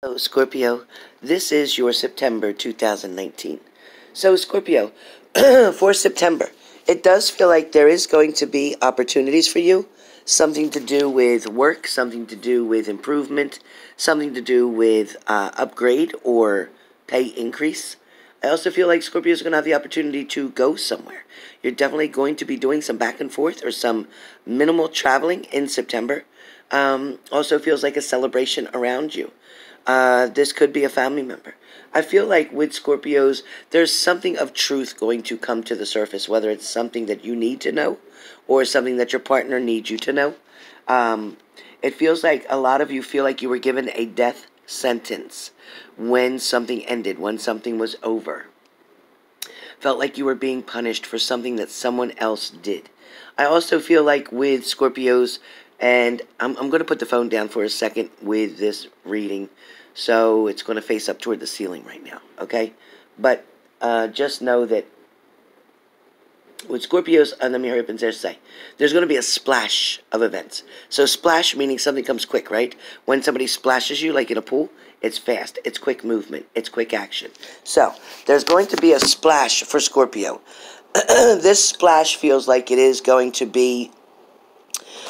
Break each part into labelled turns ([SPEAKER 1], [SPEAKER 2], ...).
[SPEAKER 1] So, Scorpio, this is your September 2019. So, Scorpio, for September, it does feel like there is going to be opportunities for you. Something to do with work, something to do with improvement, something to do with upgrade or pay increase. I also feel like Scorpio is going to have the opportunity to go somewhere. You're definitely going to be doing some back and forth or some minimal traveling in September. Also feels like a celebration around you. This could be a family member. I feel like with Scorpios, there's something of truth going to come to the surface, whether it's something that you need to know or something that your partner needs you to know. It feels like a lot of you feel like you were given a death sentence when something ended, when something was over. Felt like you were being punished for something that someone else did. I also feel like with Scorpios, and I'm going to put the phone down for a second with this reading, so it's going to face up toward the ceiling right now, okay? But just know that with Scorpios, let me hurry up and say, there's going to be a splash of events. So splash meaning something comes quick, right? When somebody splashes you, like in a pool, it's fast, it's quick movement, it's quick action. So there's going to be a splash for Scorpio. This splash feels like it is going to be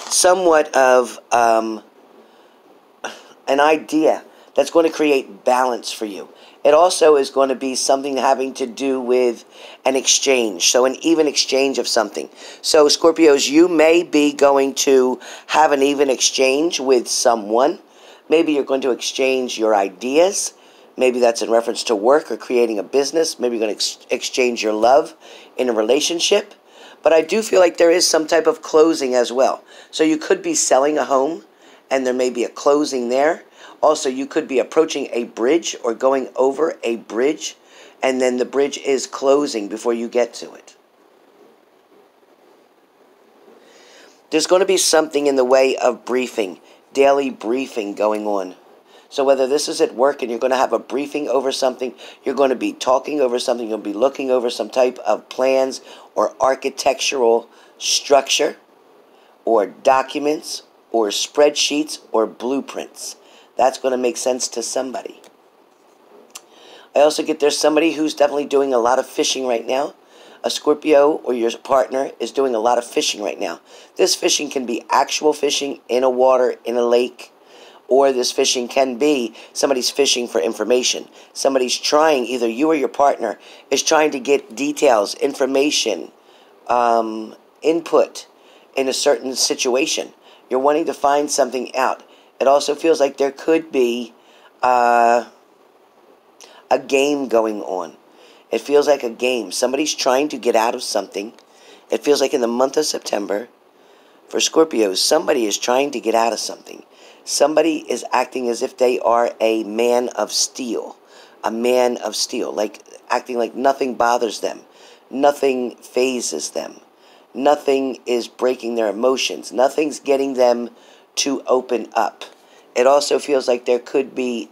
[SPEAKER 1] somewhat of an idea that's going to create balance for you. It also is going to be something having to do with an exchange, so an even exchange of something. So Scorpios, you may be going to have an even exchange with someone. Maybe you're going to exchange your ideas. Maybe that's in reference to work or creating a business. Maybe you're going to exchange your love in a relationship. But I do feel like there is some type of closing as well. So you could be selling a home, and there may be a closing there. Also, you could be approaching a bridge or going over a bridge, and then the bridge is closing before you get to it. There's going to be something in the way of briefing, daily briefing going on. So whether this is at work and you're going to have a briefing over something, you're going to be talking over something, you're going to be looking over some type of plans or architectural structure or documents or spreadsheets or blueprints. That's going to make sense to somebody. I also get there's somebody who's definitely doing a lot of fishing right now. A Scorpio or your partner is doing a lot of fishing right now. This fishing can be actual fishing in a water, in a lake, or this fishing can be somebody's fishing for information. Somebody's trying, either you or your partner, is trying to get details, information, input in a certain situation. You're wanting to find something out. It also feels like there could be a game going on. It feels like a game. Somebody's trying to get out of something. It feels like in the month of September, for Scorpios, somebody is trying to get out of something. Somebody is acting as if they are a man of steel. A man of steel. Like acting like nothing bothers them. Nothing phases them. Nothing is breaking their emotions. Nothing's getting them to open up. It also feels like there could be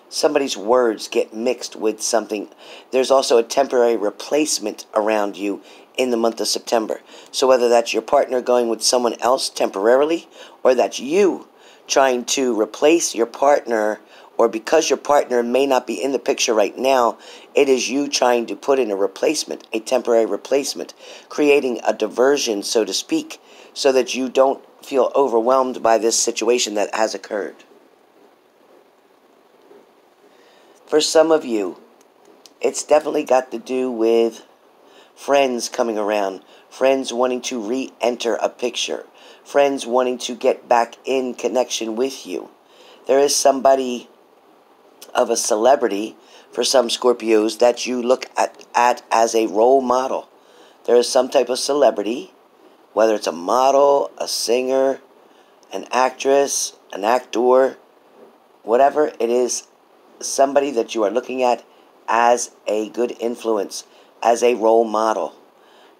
[SPEAKER 1] somebody's words get mixed with something. There's also a temporary replacement around you in the month of September. So whether that's your partner going with someone else temporarily, or that's you trying to replace your partner, or because your partner may not be in the picture right now, it is you trying to put in a replacement, a temporary replacement, creating a diversion, so to speak, so that you don't feel overwhelmed by this situation that has occurred. For some of you, it's definitely got to do with friends coming around, friends wanting to re-enter a picture, friends wanting to get back in connection with you. There is somebody of a celebrity, for some Scorpios, that you look at as a role model. There is some type of celebrity, whether it's a model, a singer, an actress, an actor, whatever it is, somebody that you are looking at as a good influence, as a role model.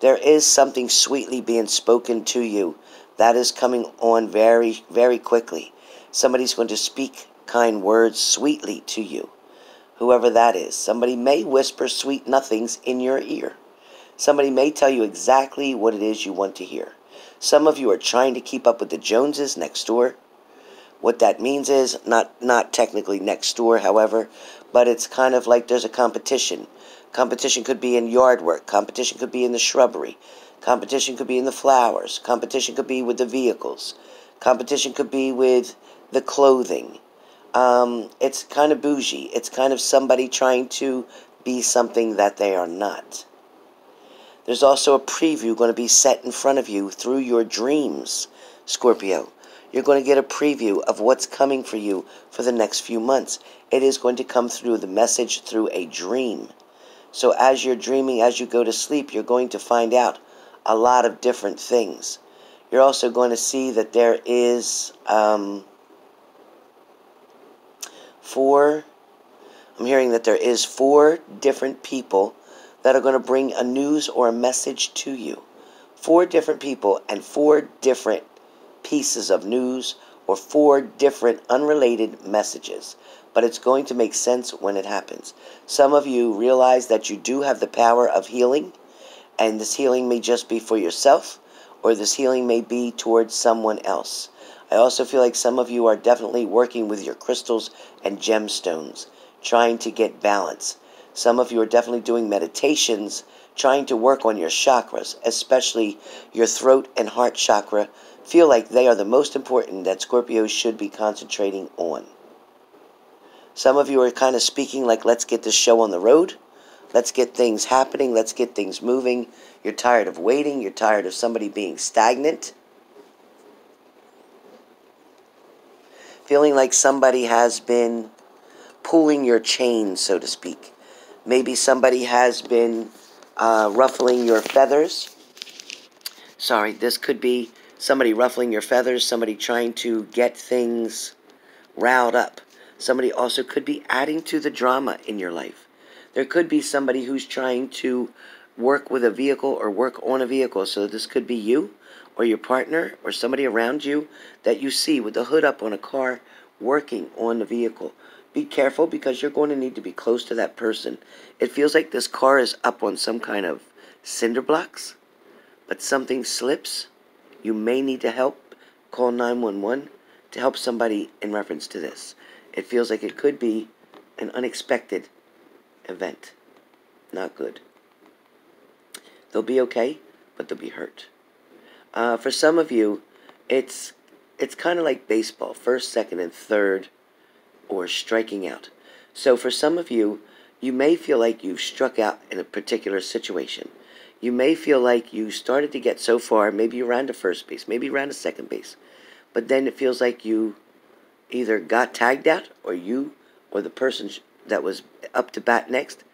[SPEAKER 1] There is something sweetly being spoken to you that is coming on very, very quickly. Somebody's going to speak kind words sweetly to you, whoever that is. Somebody may whisper sweet nothings in your ear. Somebody may tell you exactly what it is you want to hear. Some of you are trying to keep up with the Joneses next door, What that means is, not technically next door, however, but it's kind of like there's a competition. Competition could be in yard work. Competition could be in the shrubbery. Competition could be in the flowers. Competition could be with the vehicles. Competition could be with the clothing. It's kind of bougie. It's kind of somebody trying to be something that they are not. There's also a preview going to be set in front of you through your dreams, Scorpio. You're going to get a preview of what's coming for you for the next few months. It is going to come through the message through a dream. So as you're dreaming, as you go to sleep, you're going to find out a lot of different things. You're also going to see that there is I'm hearing that there is 4 different people that are going to bring a news or a message to you. 4 different people and 4 different pieces of news or 4 different unrelated messages. But it's going to make sense when it happens. Some of you realize that you do have the power of healing, and this healing may just be for yourself, or this healing may be towards someone else. I also feel like some of you are definitely working with your crystals and gemstones, trying to get balance. Some of you are definitely doing meditations, trying to work on your chakras, especially your throat and heart chakra. Feel like they are the most important that Scorpios should be concentrating on. Some of you are kind of speaking like, let's get this show on the road. Let's get things happening. Let's get things moving. You're tired of waiting. You're tired of somebody being stagnant. Feeling like somebody has been pulling your chain, so to speak. Maybe somebody has been ruffling your feathers. Sorry, this could be somebody ruffling your feathers, somebody trying to get things riled up. Somebody also could be adding to the drama in your life. There could be somebody who's trying to work with a vehicle or work on a vehicle. So this could be you or your partner or somebody around you that you see with the hood up on a car working on the vehicle. Be careful because you're going to need to be close to that person. It feels like this car is up on some kind of cinder blocks, but something slips. You may need to help. Call 911 to help somebody in reference to this. It feels like it could be an unexpected event. Not good. They'll be okay, but they'll be hurt. For some of you, it's kind of like baseball, first, second, and third, or striking out. So for some of you, you may feel like you've struck out in a particular situation. You may feel like you started to get so far, maybe you ran to first base, maybe you ran to second base, but then it feels like you either got tagged out, or you or the person that was up to bat next,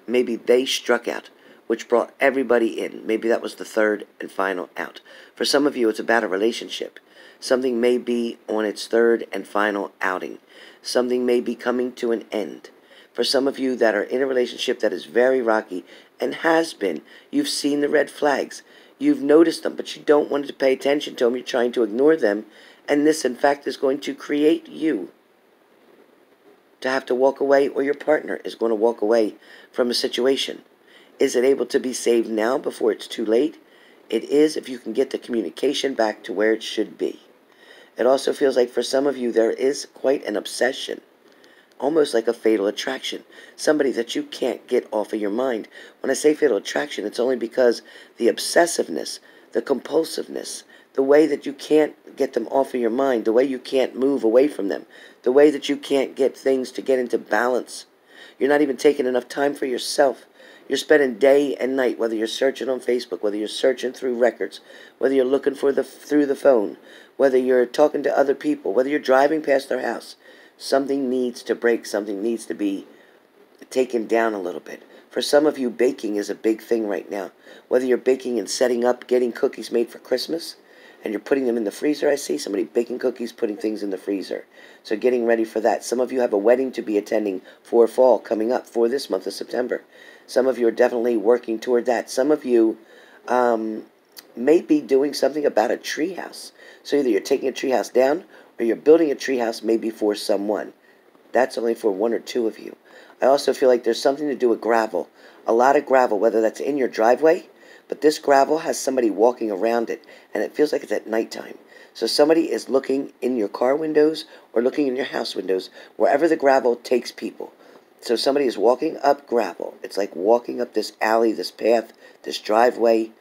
[SPEAKER 1] maybe they struck out, which brought everybody in. Maybe that was the third and final out. For some of you, it's about a relationship. Something may be on its third and final outing. Something may be coming to an end. For some of you that are in a relationship that is very rocky and has been, you've seen the red flags. You've noticed them, but you don't want to pay attention to them. You're trying to ignore them. And this, in fact, is going to create you to have to walk away, or your partner is going to walk away from a situation. Is it able to be saved now before it's too late? It is if you can get the communication back to where it should be. It also feels like for some of you there is quite an obsession, almost like a fatal attraction, somebody that you can't get off of your mind. When I say fatal attraction, it's only because the obsessiveness, the compulsiveness, the way that you can't get them off of your mind, the way you can't move away from them, the way that you can't get things to get into balance. You're not even taking enough time for yourself. You're spending day and night, whether you're searching on Facebook, whether you're searching through records, whether you're looking for through the phone, whether you're talking to other people, whether you're driving past their house. Something needs to break. Something needs to be taken down a little bit. For some of you, baking is a big thing right now. Whether you're baking and setting up, getting cookies made for Christmas, and you're putting them in the freezer. I see somebody baking cookies, putting things in the freezer. So getting ready for that. Some of you have a wedding to be attending for fall coming up for this month of September. Some of you are definitely working toward that. Some of you may be doing something about a treehouse. So either you're taking a treehouse down or you're building a treehouse maybe for someone. That's only for 1 or 2 of you. I also feel like there's something to do with gravel. A lot of gravel, whether that's in your driveway, but this gravel has somebody walking around it, and it feels like it's at nighttime. So somebody is looking in your car windows or looking in your house windows, wherever the gravel takes people. So somebody is walking up gravel. It's like walking up this alley, this path, this driveway,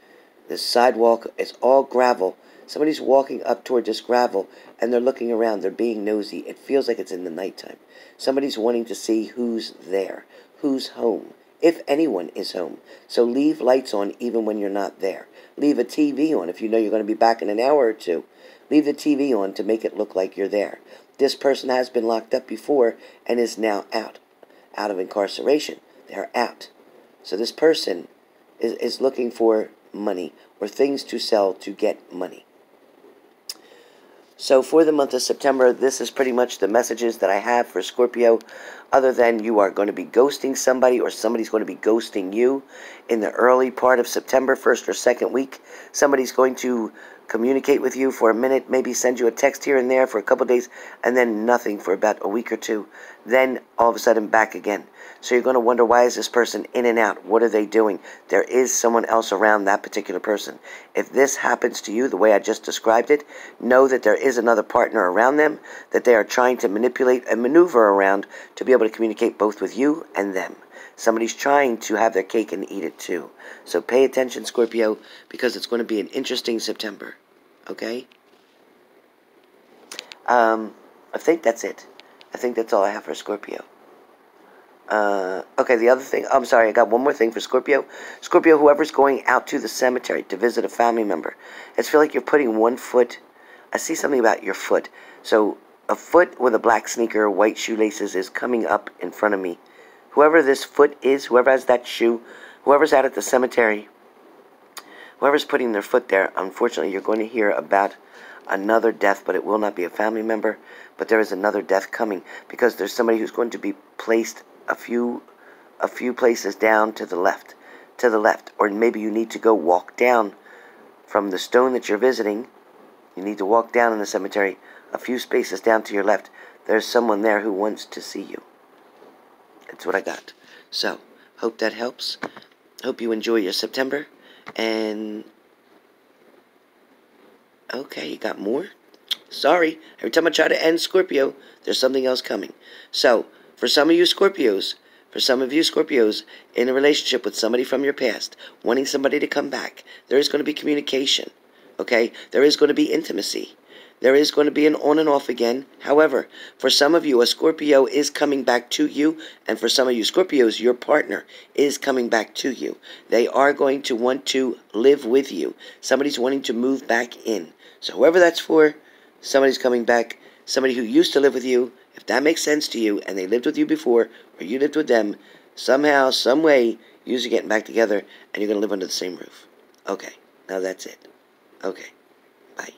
[SPEAKER 1] this sidewalk. It's all gravel. Somebody's walking up toward this gravel, and they're looking around. They're being nosy. It feels like it's in the nighttime. Somebody's wanting to see who's there, who's home, if anyone is home. So leave lights on even when you're not there. Leave a TV on if you know you're going to be back in an hour or two. Leave the TV on to make it look like you're there. This person has been locked up before and is now out of incarceration. They're out. So this person is looking for money or things to sell to get money. So for the month of September, this is pretty much the messages that I have for Scorpio, other than you are going to be ghosting somebody or somebody's going to be ghosting you in the early part of September, first or second week. Somebody's going to communicate with you for a minute, maybe send you a text here and there for a couple of days, and then nothing for about a week or two. Then all of a sudden back again. So you're going to wonder, why is this person in and out? What are they doing? There is someone else around that particular person. If this happens to you the way I just described it, know that there is another partner around them that they are trying to manipulate and maneuver around to be able to communicate both with you and them. Somebody's trying to have their cake and eat it too. So pay attention, Scorpio, because it's going to be an interesting September. Okay? I think that's it. I think that's all I have for Scorpio. Okay, the other thing, I'm sorry, I got one more thing for Scorpio. Scorpio, whoever's going out to the cemetery to visit a family member, I feel like you're putting one foot, I see something about your foot. So a foot with a black sneaker, white shoelaces is coming up in front of me. Whoever this foot is, whoever has that shoe, whoever's out at the cemetery, whoever's putting their foot there, unfortunately, you're going to hear about another death, but it will not be a family member. But there is another death coming because there's somebody who's going to be placed a few places down to the left, or maybe you need to go walk down from the stone that you're visiting. You need to walk down in the cemetery a few spaces down to your left. There's someone there who wants to see you. That's what I got. So, hope that helps. Hope you enjoy your September. And, okay, you got more? Sorry. Every time I try to end Scorpio, there's something else coming. So, for some of you Scorpios, in a relationship with somebody from your past, wanting somebody to come back, there is going to be communication. Okay? There is going to be intimacy. There is going to be an on and off again. However, for some of you, a Scorpio is coming back to you. And for some of you Scorpios, your partner is coming back to you. They are going to want to live with you. Somebody's wanting to move back in. So whoever that's for, somebody's coming back. Somebody who used to live with you, if that makes sense to you, and they lived with you before, or you lived with them, somehow, some way, you're getting back together, and you're going to live under the same roof. Okay, now that's it. Okay, bye.